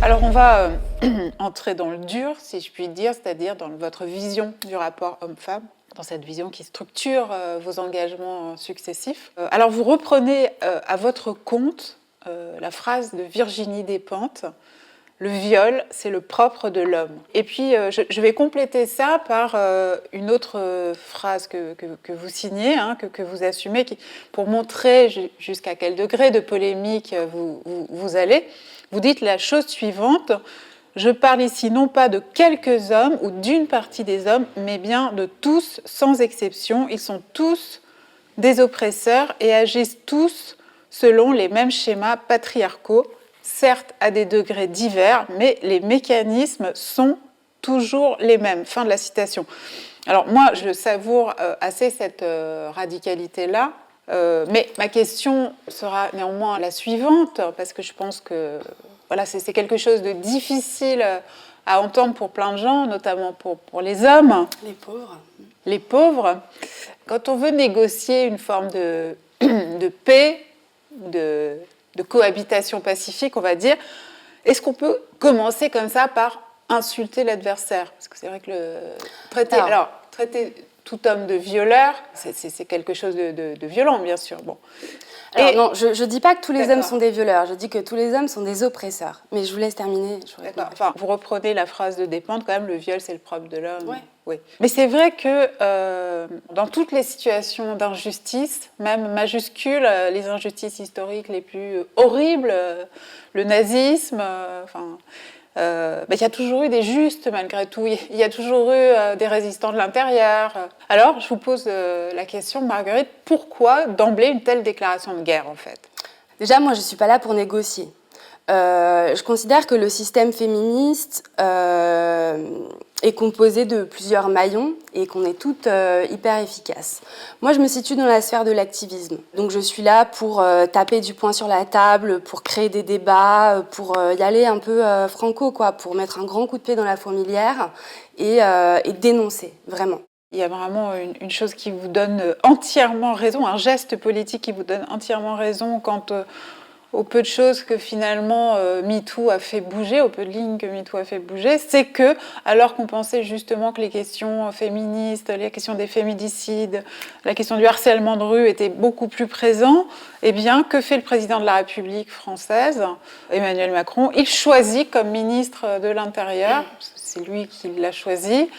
Alors on va entrer dans le dur, si je puis dire, c'est-à-dire dans votre vision du rapport homme-femme, dans cette vision qui structure vos engagements successifs. Alors vous reprenez à votre compte la phrase de Virginie Despentes, « Le viol, c'est le propre de l'homme ». Et puis je vais compléter ça par une autre phrase que vous signez, que vous assumez, pour montrer jusqu'à quel degré de polémique vous allez. Vous dites la chose suivante: je parle ici non pas de quelques hommes ou d'une partie des hommes, mais bien de tous, sans exception. Ils sont tous des oppresseurs et agissent tous selon les mêmes schémas patriarcaux, certes à des degrés divers, mais les mécanismes sont toujours les mêmes. Fin de la citation. Alors moi, je savoure assez cette radicalité-là. Mais ma question sera néanmoins la suivante, parce que je pense que voilà, c'est quelque chose de difficile à entendre pour plein de gens, notamment pour les hommes. Les pauvres. Les pauvres. Quand on veut négocier une forme de paix, de cohabitation pacifique, on va dire, est-ce qu'on peut commencer comme ça par insulter l'adversaire? Parce que c'est vrai que traiter tout homme de violeur, c'est quelque chose de violent, bien sûr. Bon. Alors, non, je ne dis pas que tous les hommes sont des violeurs, je dis que tous les hommes sont des oppresseurs. Mais je vous laisse terminer. D'accord. Enfin, vous reprenez la phrase de Despentes, quand même, le viol, c'est le propre de l'homme. Ouais. Oui. Mais c'est vrai que dans toutes les situations d'injustice, même majuscules, les injustices historiques les plus horribles, le nazisme, il y a toujours eu des justes malgré tout, il y a toujours eu des résistants de l'intérieur. Alors, je vous pose la question, Marguerite, pourquoi d'emblée une telle déclaration de guerre en fait? Déjà, moi je ne suis pas là pour négocier. Je considère que le système féministe est composé de plusieurs maillons et qu'on est toutes hyper efficaces. Moi, je me situe dans la sphère de l'activisme. Donc, je suis là pour taper du poing sur la table, pour créer des débats, pour y aller un peu franco, quoi, pour mettre un grand coup de pied dans la fourmilière et dénoncer, vraiment. Il y a vraiment une chose qui vous donne entièrement raison, un geste politique qui vous donne entièrement raison quant au peu de choses que finalement MeToo a fait bouger, au peu de lignes que MeToo a fait bouger, c'est que, alors qu'on pensait justement que les questions féministes, les questions des féminicides, la question du harcèlement de rue étaient beaucoup plus présents, eh bien, que fait le président de la République française, Emmanuel Macron? Il choisit comme ministre de l'Intérieur, c'est lui qui l'a choisi,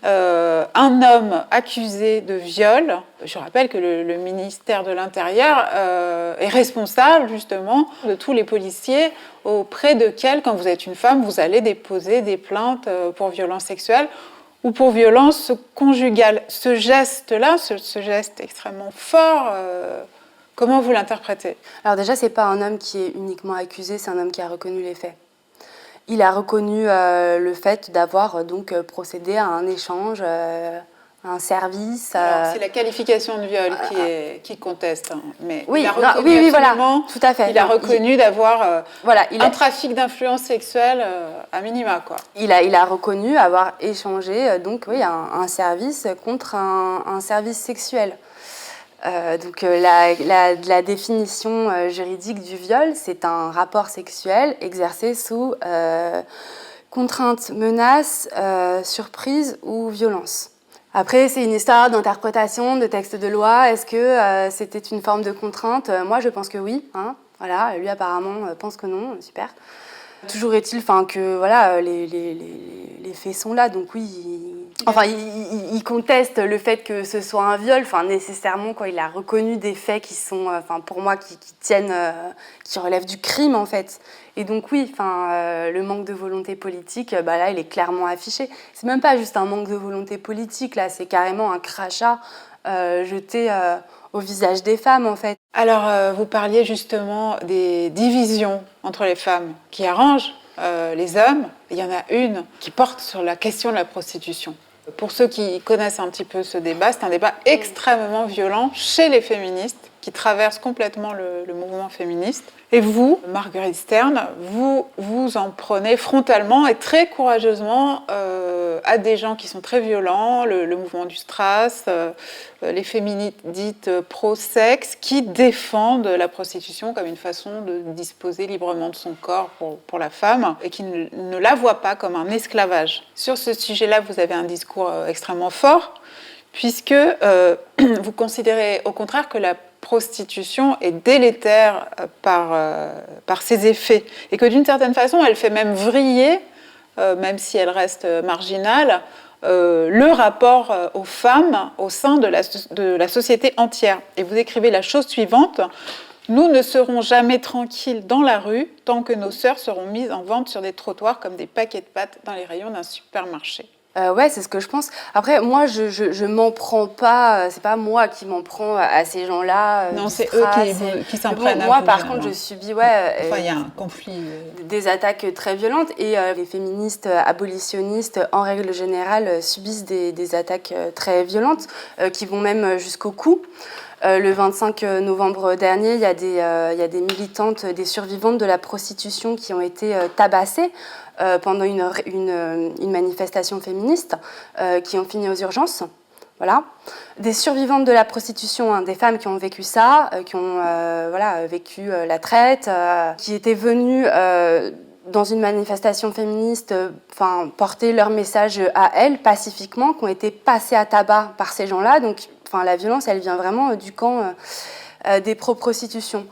un homme accusé de viol. Je rappelle que le ministère de l'Intérieur est responsable justement de tous les policiers auprès desquels, quand vous êtes une femme, vous allez déposer des plaintes pour violences sexuelles ou pour violences conjugales. Ce geste-là, ce geste extrêmement fort, comment vous l'interprétez? Alors déjà, c'est pas un homme qui est uniquement accusé, c'est un homme qui a reconnu les faits. Il a reconnu le fait d'avoir donc procédé à un échange, un service. Alors, c'est la qualification de viol qui conteste, mais oui, il a reconnu oui, voilà, tout à fait. Il a reconnu d'avoir un trafic d'influence sexuelle à minima, quoi. Il a reconnu avoir échangé donc oui un service contre un service sexuel. La définition juridique du viol, c'est un rapport sexuel exercé sous contrainte, menace, surprise ou violence. Après, c'est une histoire d'interprétation de texte de loi. Est-ce que c'était une forme de contrainte? Moi, je pense que oui. Voilà. Lui, apparemment, pense que non. Super. Toujours est-il que voilà, les faits sont là, donc oui, il conteste le fait que ce soit un viol, nécessairement, quoi, il a reconnu des faits qui sont, pour moi, qui tiennent, qui relèvent du crime, en fait. Et donc oui, le manque de volonté politique, là, il est clairement affiché. C'est même pas juste un manque de volonté politique, là, c'est carrément un crachat jeté au visage des femmes, en fait. Alors, vous parliez justement des divisions entre les femmes qui arrangent les hommes. Il y en a une qui porte sur la question de la prostitution. Pour ceux qui connaissent un petit peu ce débat, c'est un débat extrêmement violent chez les féministes qui traverse complètement le mouvement féministe. Et vous, Marguerite Stern, vous en prenez frontalement et très courageusement à des gens qui sont très violents, le mouvement du Strass, les féministes dites pro-sexe, qui défendent la prostitution comme une façon de disposer librement de son corps pour la femme et qui ne la voient pas comme un esclavage. Sur ce sujet-là, vous avez un discours extrêmement fort, puisque vous considérez au contraire que la prostitution est délétère par ses effets et que d'une certaine façon, elle fait même vriller, même si elle reste marginale, le rapport aux femmes au sein de la société entière. Et vous écrivez la chose suivante: nous ne serons jamais tranquilles dans la rue tant que nos sœurs seront mises en vente sur des trottoirs comme des paquets de pâtes dans les rayons d'un supermarché. Ouais, c'est ce que je pense. Après, moi, je m'en prends pas. C'est pas moi qui m'en prends à ces gens-là. Non, c'est eux qui s'en prennent à vous. Moi, par contre, je subis, enfin, il y a un conflit. Des attaques très violentes. Et les féministes abolitionnistes, en règle générale, subissent des attaques très violentes qui vont même jusqu'au cou. Le 25 novembre dernier, il y a des militantes, des survivantes de la prostitution qui ont été tabassées pendant une manifestation féministe qui ont fini aux urgences. Voilà. Des survivantes de la prostitution, hein, des femmes qui ont vécu ça, qui ont vécu la traite, qui étaient venues dans une manifestation féministe, porter leur message à elles pacifiquement, qui ont été passées à tabac par ces gens-là. Donc, la violence, elle vient vraiment du camp des pro-prostitution.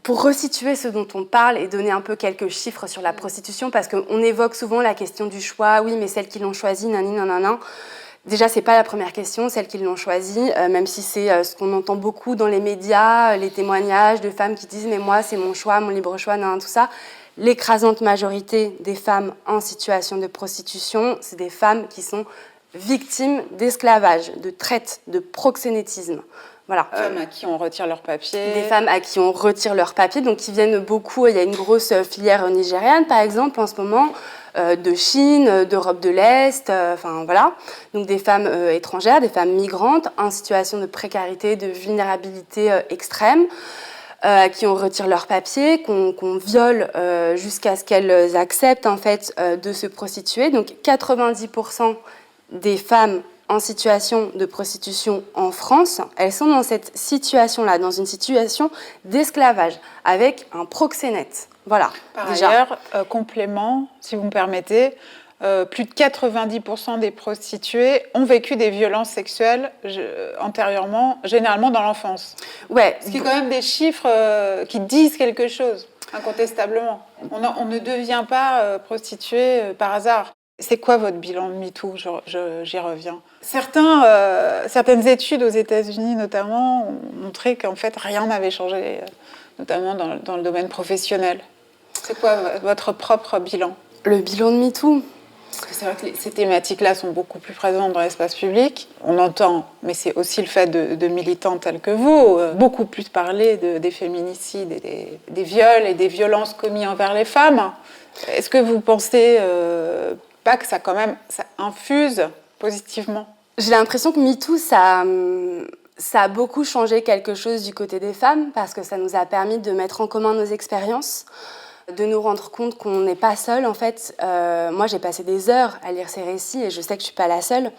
Pour resituer ce dont on parle et donner un peu quelques chiffres sur la prostitution, parce qu'on évoque souvent la question du choix, oui, mais celles qui l'ont choisi, nanana. Déjà, c'est pas la première question, celles qui l'ont choisi, même si c'est ce qu'on entend beaucoup dans les médias, les témoignages de femmes qui disent « mais moi, c'est mon choix, mon libre choix, tout ça ». L'écrasante majorité des femmes en situation de prostitution, c'est des femmes qui sont victimes d'esclavage, de traite, de proxénétisme. Voilà. Des femmes à qui on retire leurs papiers. Des femmes à qui on retire leurs papiers, donc qui viennent beaucoup. Il y a une grosse filière nigériane, par exemple, en ce moment, de Chine, d'Europe de l'Est, voilà. Donc des femmes étrangères, des femmes migrantes, en situation de précarité, de vulnérabilité extrême, à qui on retire leurs papiers, qu'on viole jusqu'à ce qu'elles acceptent, en fait, de se prostituer. Donc 90% des femmes en situation de prostitution en France, elles sont dans cette situation-là, dans une situation d'esclavage, avec un proxénète. Voilà. Par ailleurs, complément, si vous me permettez, plus de 90% des prostituées ont vécu des violences sexuelles antérieurement, généralement dans l'enfance. Ouais. Ce qui est quand même des chiffres qui disent quelque chose, incontestablement. On ne devient pas prostituée par hasard. C'est quoi votre bilan de MeToo ? J'y reviens. Certaines études aux États-Unis, notamment, ont montré qu'en fait, rien n'avait changé, notamment dans le domaine professionnel. C'est quoi votre propre bilan ? Le bilan de MeToo ? C'est vrai que ces thématiques-là sont beaucoup plus présentes dans l'espace public. On entend, mais c'est aussi le fait de militants tels que vous, beaucoup plus parler des féminicides, et des viols et des violences commises envers les femmes. Est-ce que vous pensez pas que ça infuse positivement ? J'ai l'impression que MeToo, ça a beaucoup changé quelque chose du côté des femmes, parce que ça nous a permis de mettre en commun nos expériences, de nous rendre compte qu'on n'est pas seul, en fait. Moi, j'ai passé des heures à lire ces récits et je sais que je ne suis pas la seule.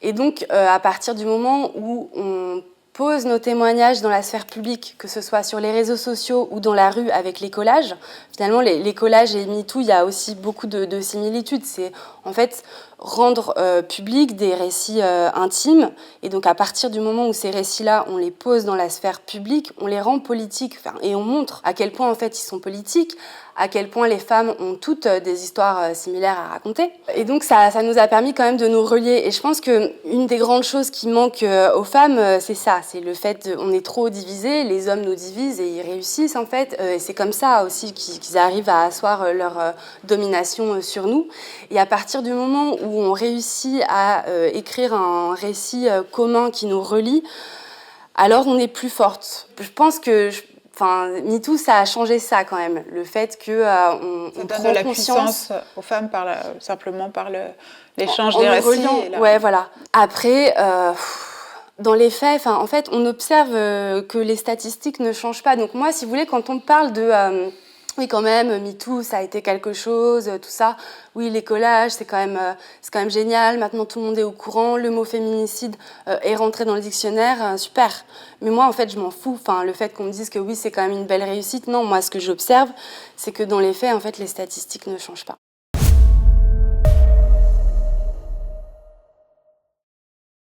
Et donc, à partir du moment où on pose nos témoignages dans la sphère publique, que ce soit sur les réseaux sociaux ou dans la rue avec les collages, finalement, les collages et MeToo, il y a aussi beaucoup de similitudes. C'est en fait rendre public des récits intimes. Et donc, à partir du moment où ces récits-là, on les pose dans la sphère publique, on les rend politiques. Et on montre à quel point, en fait, ils sont politiques, à quel point les femmes ont toutes des histoires similaires à raconter. Et donc, ça nous a permis quand même de nous relier. Et je pense qu'une des grandes choses qui manquent aux femmes, c'est ça. C'est le fait qu'on est trop divisés, les hommes nous divisent et ils réussissent, en fait. Et c'est comme ça aussi qu'ils arrivent à asseoir leur domination sur nous. Et à partir du moment où on réussit à écrire un récit commun qui nous relie, alors on est plus forte. Je pense que... MeToo, ça a changé ça quand même. Le fait qu'on on prend donne de la conscience puissance aux femmes simplement par l'échange des récits. Ouais, voilà. Après, Dans les faits, en fait, on observe que les statistiques ne changent pas. Donc moi, si vous voulez, quand on parle de... oui, quand même, MeToo, ça a été quelque chose, tout ça. Oui, les collages, c'est quand même génial. Maintenant, tout le monde est au courant. Le mot féminicide est rentré dans le dictionnaire, super. Mais moi, en fait, je m'en fous. Enfin, le fait qu'on me dise que oui, c'est quand même une belle réussite, non. Moi, ce que j'observe, c'est que dans les faits, en fait, les statistiques ne changent pas.